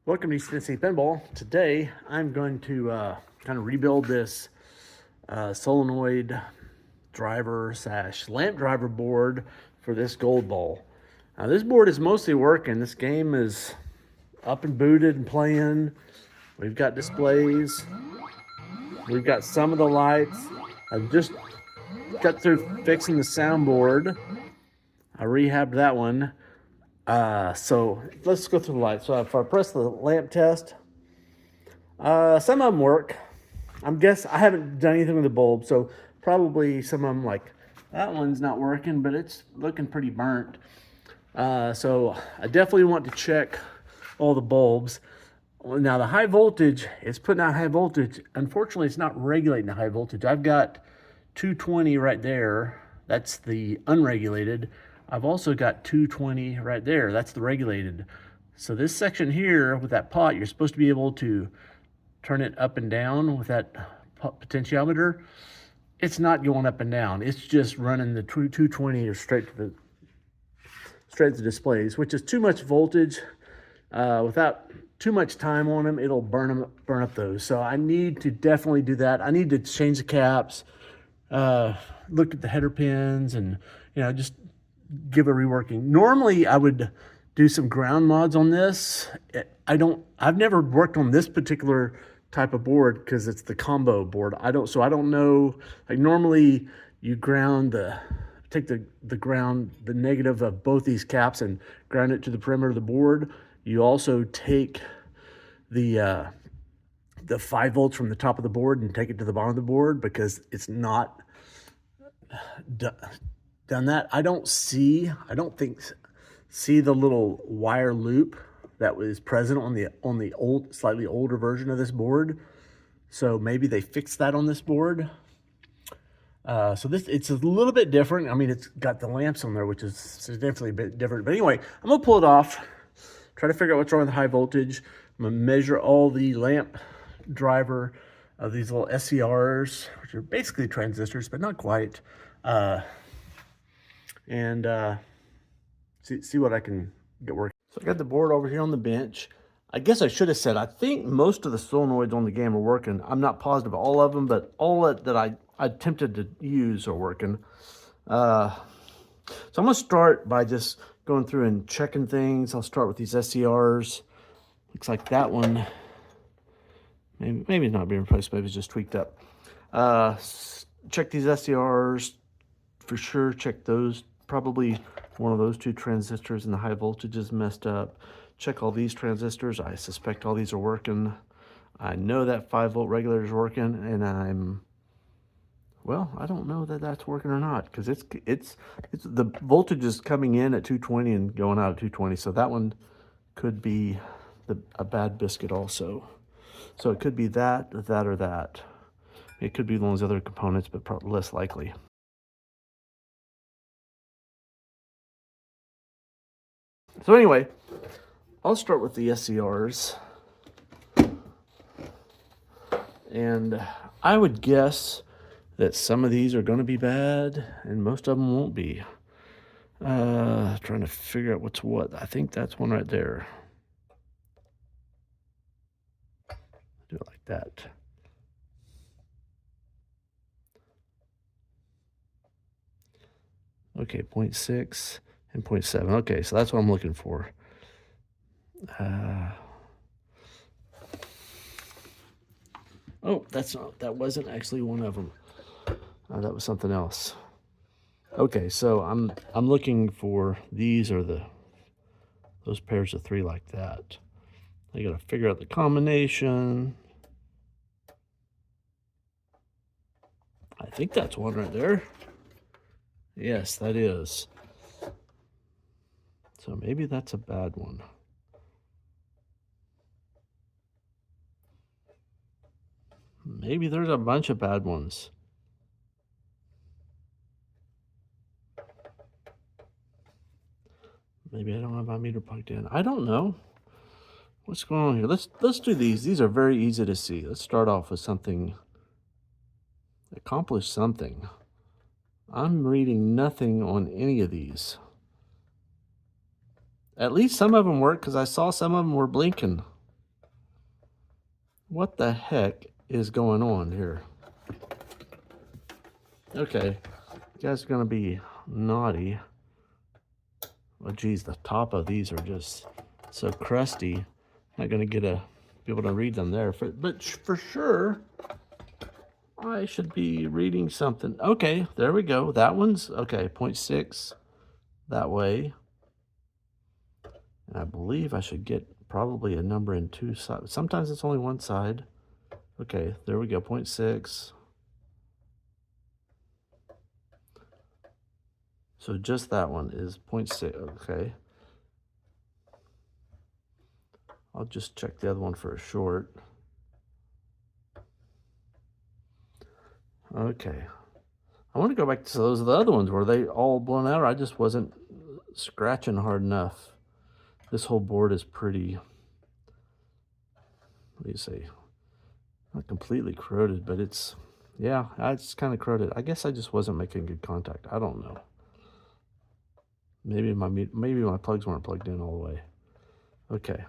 Welcome to Kingston Pinball. Today I'm going to kind of rebuild this solenoid driver / lamp driver board for this gold ball. Now this board is mostly working. This game is up and booted and playing. We've got displays. We've got some of the lights. I just got through fixing the soundboard. I rehabbed that one. So let's go through the lights. So if I press the lamp test, some of them work. I haven't done anything with the bulb, so probably some of them, like that one's not working, but it's looking pretty burnt. So I definitely want to check all the bulbs. Now the high voltage, it's putting out high voltage. Unfortunately, it's not regulating the high voltage. I've got 220 right there. That's the unregulated. I've also got 220 right there. That's the regulated. So this section here with that pot, you're supposed to be able to turn it up and down with that potentiometer. It's not going up and down. It's just running the 220 straight to the displays, which is too much voltage. Without too much time on them, it'll burn up those. So I need to definitely do that. I need to change the caps, look at the header pins, and just give a reworking. Normally I would do some ground mods on this. I've never worked on this particular type of board because it's the combo board. I don't know, like normally you take the negative of both these caps and ground it to the perimeter of the board. You also take the 5 volts from the top of the board and take it to the bottom of the board because it's not done that. I don't see the little wire loop that was present on the old, slightly older version of this board. So maybe they fixed that on this board. So it's a little bit different. I mean, it's got the lamps on there, which is significantly a bit different. But anyway, I'm gonna pull it off, try to figure out what's wrong with the high voltage. I'm gonna measure all the lamp driver of these little SCRs, which are basically transistors, but not quite. And see what I can get working. So I got the board over here on the bench. I guess I should have said, I think most of the solenoids on the game are working. I'm not positive all of them, but all that I attempted to use are working. So I'm gonna start by just going through and checking things. I'll start with these SCRs. Looks like that one, maybe not being replaced, maybe it's just tweaked up. Check these SCRs for sure. Check those. Probably one of those 2 transistors in the high voltage is messed up. Check all these transistors. I suspect all these are working. I know that 5-volt regulator is working, and I don't know that that's working or not, because it's the voltage is coming in at 220 and going out at 220. So that one could be a bad biscuit also. So it could be that, or that. It could be one of those other components, but probably less likely. So anyway, I'll start with the SCRs. And I would guess that some of these are going to be bad and most of them won't be. Trying to figure out what's what. I think that's one right there. Do it like that. Okay, 0.6 and 0.7. Okay, so that's what I'm looking for. Oh, that wasn't actually one of them. That was something else. Okay, so I'm looking for these or those pairs of 3 like that. I gotta figure out the combination. I think that's one right there. Yes, that is. So maybe that's a bad one. Maybe there's a bunch of bad ones. Maybe I don't have my meter plugged in. I don't know. What's going on here? Let's do these. These are very easy to see. Let's start off with something. Accomplish something. I'm reading nothing on any of these. At least some of them work, because I saw some of them were blinking. What the heck is going on here? Okay, you guys are gonna be naughty. Oh geez, the top of these are just so crusty. Not gonna be able to read them there. But for sure, I should be reading something. Okay, there we go. That one's okay. 0.6 that way. And I believe I should get probably a number in two sides. Sometimes it's only one side. Okay, there we go. 0.6. So just that one is 0.6. Okay. I'll just check the other one for a short. Okay. I want to go back to those the other ones. Were they all blown out? Or I just wasn't scratching hard enough. This whole board is pretty, what do you say? Not completely corroded, but it's, yeah, it's kind of corroded. I guess I just wasn't making good contact. I don't know. Maybe my plugs weren't plugged in all the way. Okay.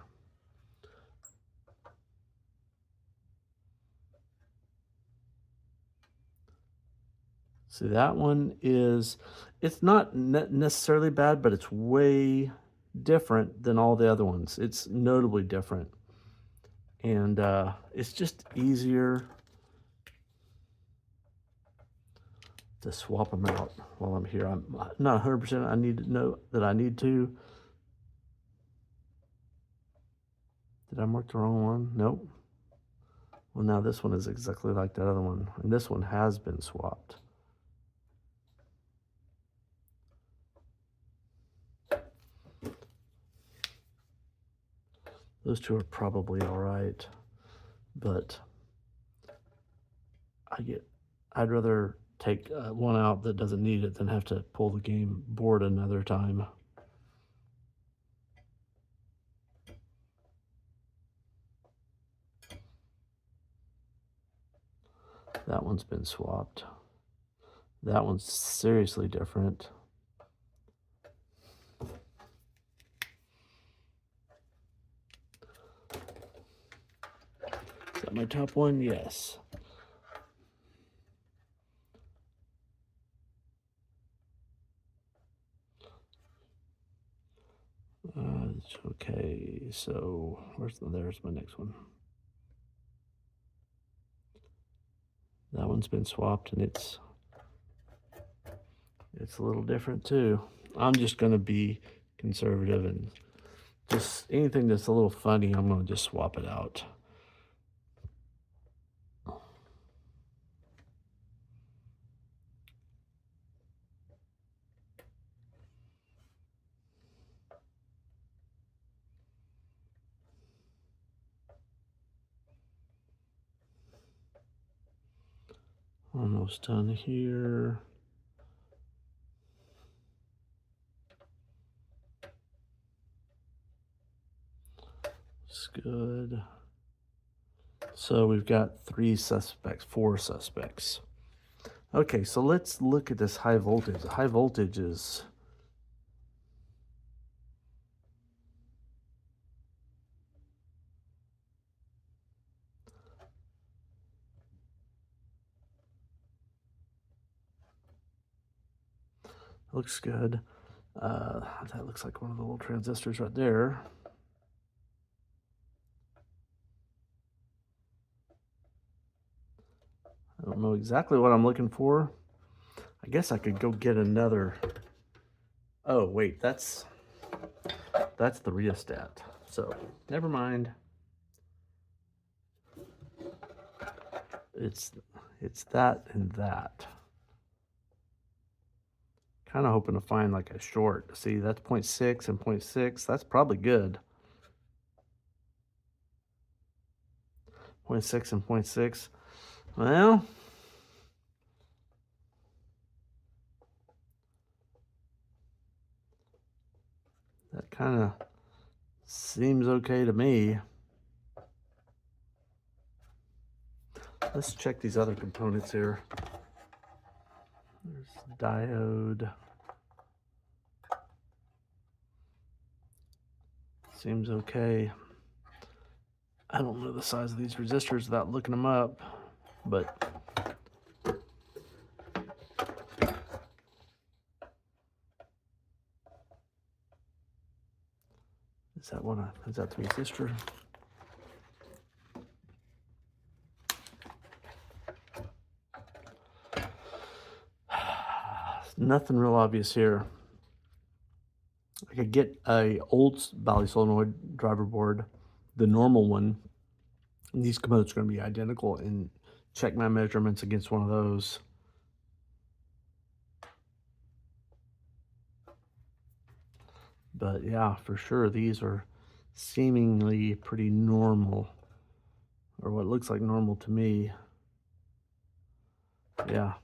See, that one is, it's not necessarily bad, but it's way different than all the other ones. It's notably different. And it's just easier to swap them out while I'm here. I'm not 100%. I need to know that I need to. Did I mark the wrong one? Nope. Well, now this one is exactly like that other one. And this one has been swapped. Those two are probably all right, but I'd rather take one out that doesn't need it than have to pull the game board another time. That one's been swapped. That one's seriously different. Is that my top one? Yes. Okay, so there's my next one. That one's been swapped, and it's a little different too. I'm just gonna be conservative and just anything that's a little funny, I'm gonna just swap it out. Almost done here. It's good. So we've got four suspects. Okay, so let's look at this high voltage. The high voltage is looks good. That looks like one of the little transistors right there. I don't know exactly what I'm looking for. I guess I could go get another. Oh, wait, that's the rheostat. So never mind. It's that and that. Kind of hoping to find like a short. See, that's 0.6 and 0.6. That's probably good. 0.6 and 0.6. Well, that kind of seems okay to me. Let's check these other components here. There's the diode. Seems okay. I don't know the size of these resistors without looking them up, but is that the resistor? Nothing real obvious here. I could get a old Bally Solenoid driver board, the normal one, and these components are going to be identical, and check my measurements against one of those. But yeah, for sure, these are seemingly pretty normal, or what looks like normal to me. Yeah.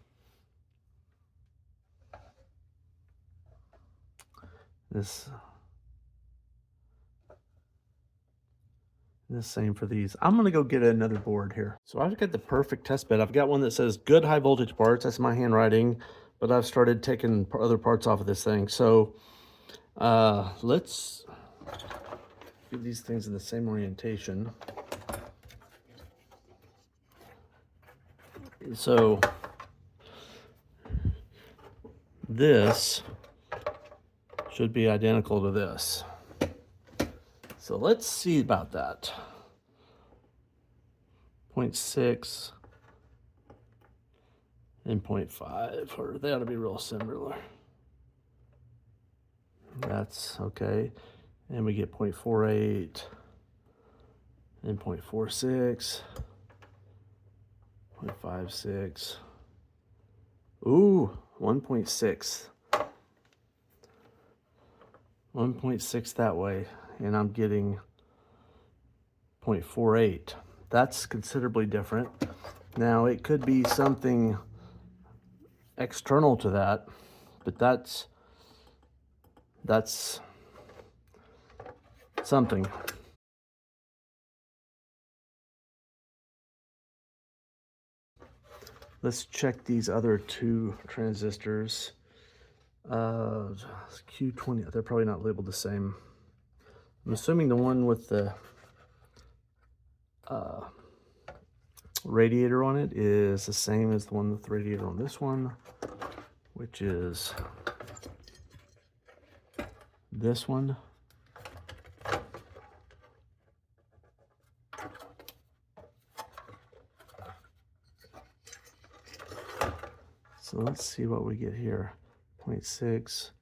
The same for these. I'm gonna go get another board here. So I've got the perfect test bed. I've got one that says good high voltage parts. That's my handwriting, but I've started taking other parts off of this thing. So let's get these things in the same orientation. So this should be identical to this. So let's see about that. 0.6 and 0.5, or they ought to be real similar. That's okay. And we get 0.48 and 0.46, 0.56. Ooh, 1.6. 1.6 that way, and I'm getting 0.48. That's considerably different. Now, it could be something external to that, but that's something. Let's check these other two transistors. Q20, they're probably not labeled the same. I'm assuming the one with the radiator on it is the same as the one with the radiator on this one, which is this one. So let's see what we get here. 0.6,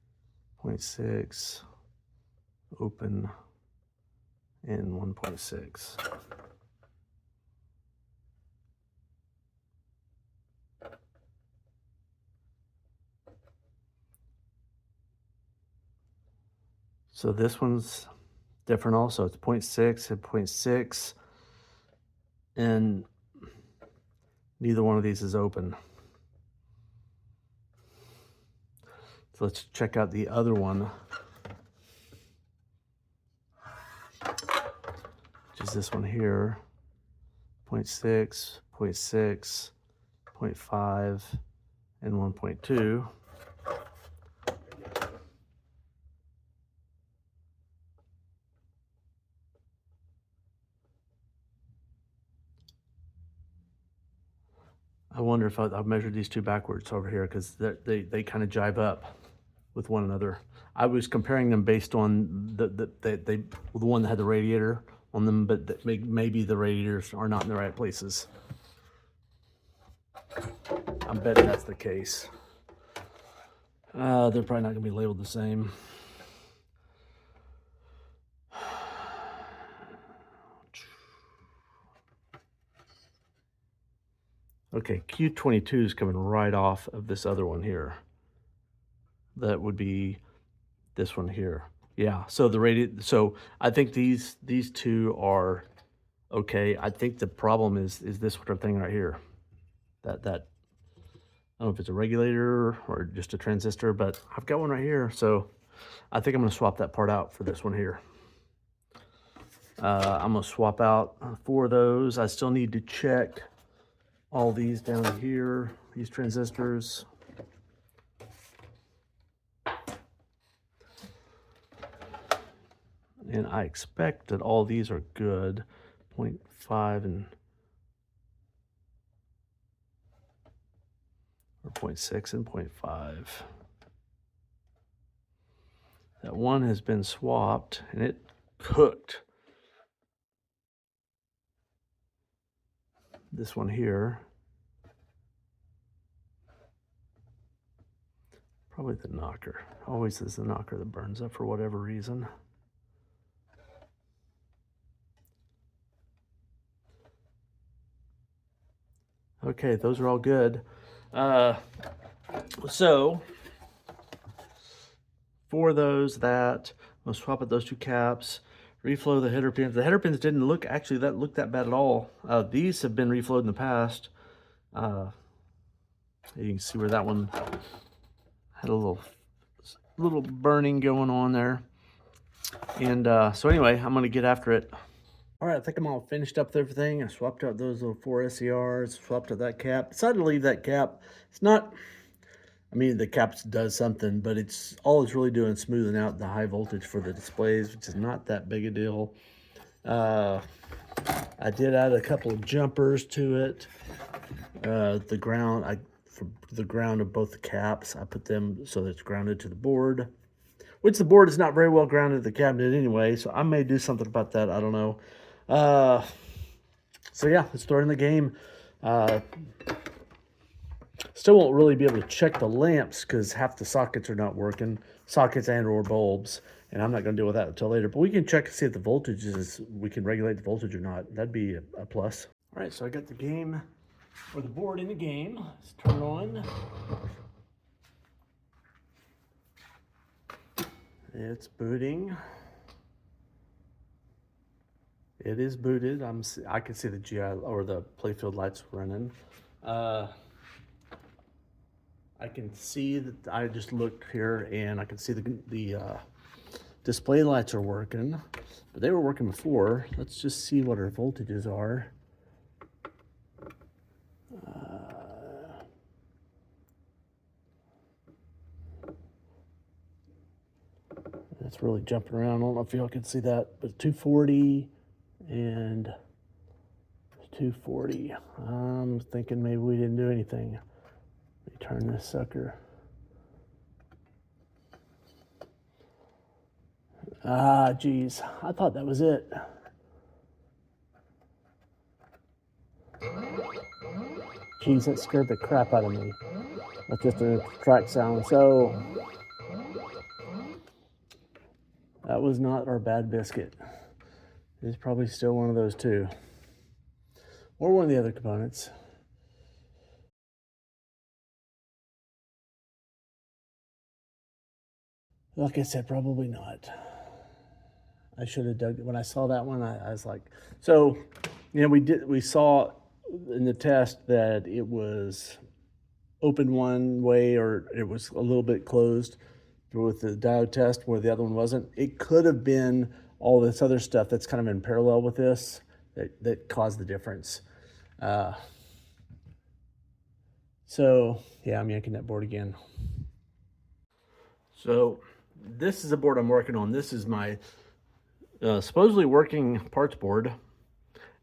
0.6, open, and 1.6. So this one's different also. It's 0.6 and 0.6, and neither one of these is open. So let's check out the other one, which is this one here. 0.6, 0.6, 0.5, and 1.2. I wonder if I've measured these two backwards over here, because they kind of jive up with one another. I was comparing them based on the one that had the radiator on them, but maybe the radiators are not in the right places. I'm betting that's the case. They're probably not gonna be labeled the same. Okay, Q22 is coming right off of this other one here. That would be this one here. Yeah, so so I think these two are okay. I think the problem is this sort of thing right here. That I don't know if it's a regulator or just a transistor, but I've got one right here. So I think I'm gonna swap that part out for this one here. I'm gonna swap out 4 of those. I still need to check all these down here, these transistors. And I expect that all these are good. 0.5 and or 0.6 and 0.5. That one has been swapped and it cooked. This one here, probably the knocker. Always is the knocker that burns up for whatever reason. Okay, those are all good. So for those that, we'll swap out those two caps, reflow the header pins. The header pins didn't look actually that bad at all. These have been reflowed in the past. You can see where that one had a little burning going on there. And so anyway, I'm gonna get after it. All right, I think I'm all finished up with everything. I swapped out those little 4 SERs, swapped out that cap. Decided to leave that cap. It's not, I mean, the cap does something, but all it's really doing is smoothing out the high voltage for the displays, which is not that big a deal. I did add a couple of jumpers to it. For the ground of both the caps, I put them so that it's grounded to the board, which the board is not very well grounded to the cabinet anyway, so I may do something about that. I don't know. So yeah, let's start in the game. Still won't really be able to check the lamps because half the sockets are not working, sockets and or bulbs, and I'm not going to deal with that until later. But we can check to see if the voltage we can regulate the voltage or not. That'd be a plus. All right, so I got the game, or the board in the game. Let's turn it on. It's booting. It is booted. I can see the GI or the playfield lights running. I can see that I just looked here and I can see the display lights are working, but they were working before. Let's just see what our voltages are. That's really jumping around. I don't know if y'all can see that, but 240 and 240. I'm thinking maybe we didn't do anything. Let me turn this sucker. Ah, geez. I thought that was it. Geez, that scared the crap out of me. That's just a track sound. So that was not our bad biscuit. It's probably still one of those two. Or one of the other components. Like I said, probably not. I should have dug, when I saw that one, I was like, so, you know, we saw in the test that it was open one way or it was a little bit closed with the diode test where the other one wasn't. It could have been all this other stuff that's kind of in parallel with this that caused the difference. So yeah, I'm yanking that board again. So this is a board I'm working on. This is my supposedly working parts board.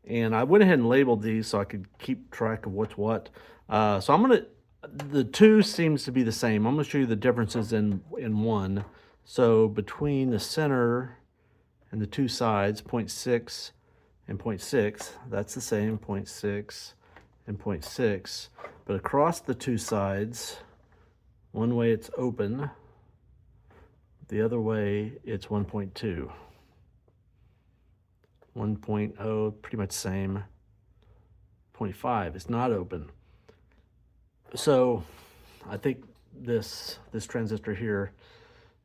And I went ahead and labeled these so I could keep track of what's what. So the two seems to be the same. I'm gonna show you the differences in one. So between the center and the two sides, 0.6 and 0.6, that's the same, 0.6 and 0.6. But across the two sides, one way it's open, the other way it's 1.2. 1.0, pretty much same. 0.5, it's not open. So I think this transistor here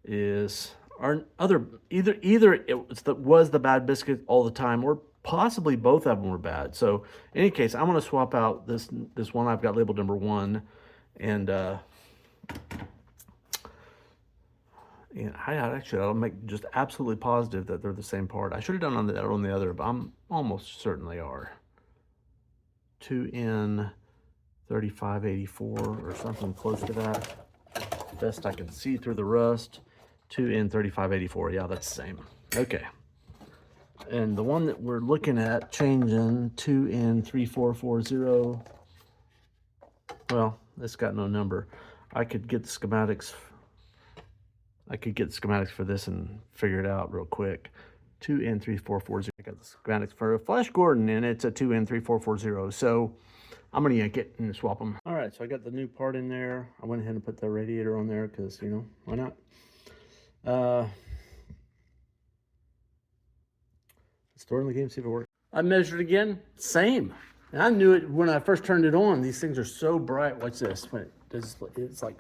is our other, either it was the bad biscuit all the time, or possibly both of them were bad. So in any case, I'm going to swap out this one I've got labeled number 1, and I'll make just absolutely positive that they're the same part. I should have done on the other, but I'm almost certain they are. 2N3584 or something close to that. Best I can see through the rust. 2N3584. Yeah, that's the same. Okay. And the one that we're looking at changing 2N3440, well, it's got no number. I could get the schematics. I could get the schematics for this and figure it out real quick. 2N3440. I got the schematics for a Flash Gordon, and it's a 2N3440. So I'm gonna yank it and swap them. All right, so I got the new part in there. I went ahead and put the radiator on there because, you know, why not? Let's throw it in the game, see if it works. I measured again, same. And I knew it when I first turned it on. These things are so bright. Watch this. When it does, it's like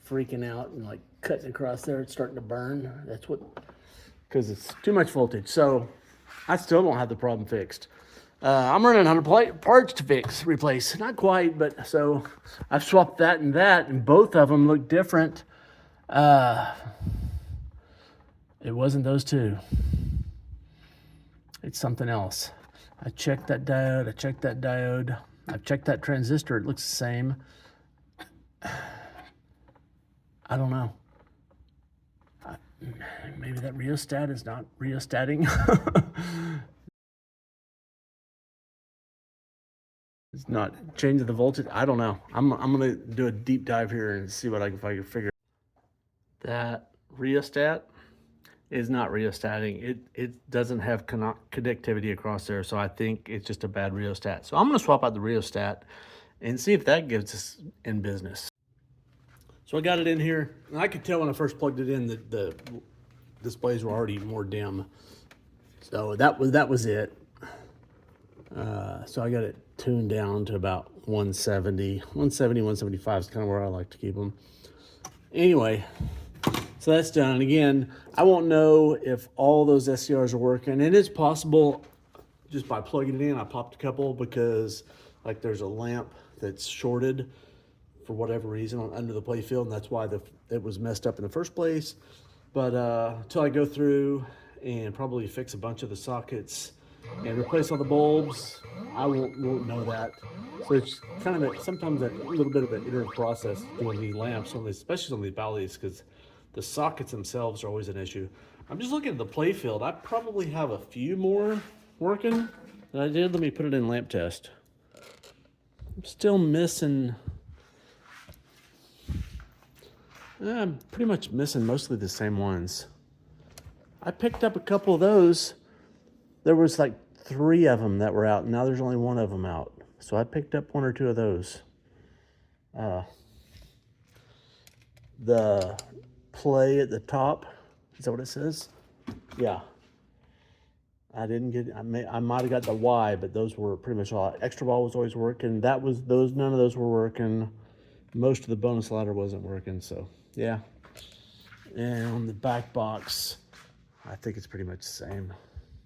freaking out and like cutting across there. It's starting to burn. That's what, because it's too much voltage. So I still don't have the problem fixed. I'm running 100 parts to replace. Not quite, but so I've swapped that, and both of them look different. It wasn't those two. It's something else. I checked that diode. I checked that diode. I checked that transistor. It looks the same. I don't know. Maybe that rheostat is not rheostating. It's not changing the voltage. I don't know. I'm gonna do a deep dive here and see what if I can figure. That rheostat is not rheostating. It doesn't have connectivity across there, so I think it's just a bad rheostat. So I'm gonna swap out the rheostat and see if that gives us in business. So I got it in here, and I could tell when I first plugged it in that the displays were already more dim. So that was it. So I got it tuned down to about 170, 175 is kind of where I like to keep them. Anyway, so that's done. And again, I won't know if all those SCRs are working. And it's possible just by plugging it in. I popped a couple because like there's a lamp that's shorted for whatever reason under the play field, and that's why it was messed up in the first place. But until I go through and probably fix a bunch of the sockets and replace all the bulbs, I won't know that. So it's kind of sometimes a little bit of an iterative process doing these lamps, especially on these Ballys, because the sockets themselves are always an issue. I'm just looking at the play field. I probably have a few more working than I did. Let me put it in lamp test. I'm still missing. I'm pretty much missing mostly the same ones. I picked up a couple of those. There was like 3 of them that were out. Now there's only 1 of them out. So I picked up 1 or 2 of those. The play at the top, is that what it says? Yeah. I didn't get, I might have got the Y, but those were pretty much all. Extra ball was always working. None of those were working. Most of the bonus ladder wasn't working, so yeah. And on the back box, I think it's pretty much the same.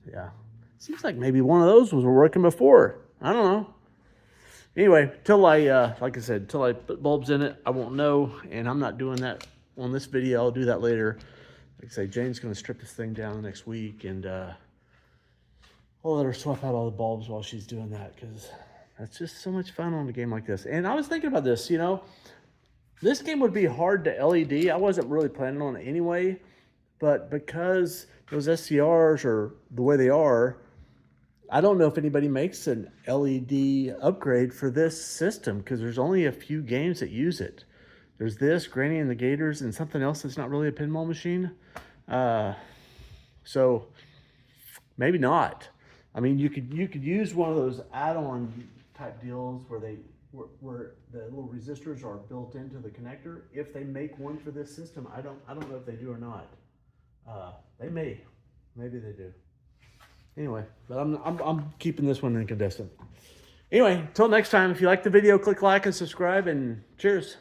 Yeah. Seems like maybe one of those was working before. I don't know. Anyway, till I, like I said, till I put bulbs in it, I won't know. And I'm not doing that on this video. I'll do that later. Like I say, Jane's going to strip this thing down next week. And I'll let her swap out all the bulbs while she's doing that. Because that's just so much fun on a game like this. And I was thinking about this, you know. This game would be hard to LED. I wasn't really planning on it anyway. But because those SCRs are the way they are, I don't know if anybody makes an LED upgrade for this system because there's only a few games that use it. There's this, Granny and the Gators, and something else that's not really a pinball machine. So maybe not. I mean, you could use one of those add-on type deals where the little resistors are built into the connector. If they make one for this system, I don't know if they do or not. They may, maybe they do. Anyway, but I'm keeping this one incandescent. Anyway, until next time, if you like the video, click like and subscribe, and cheers.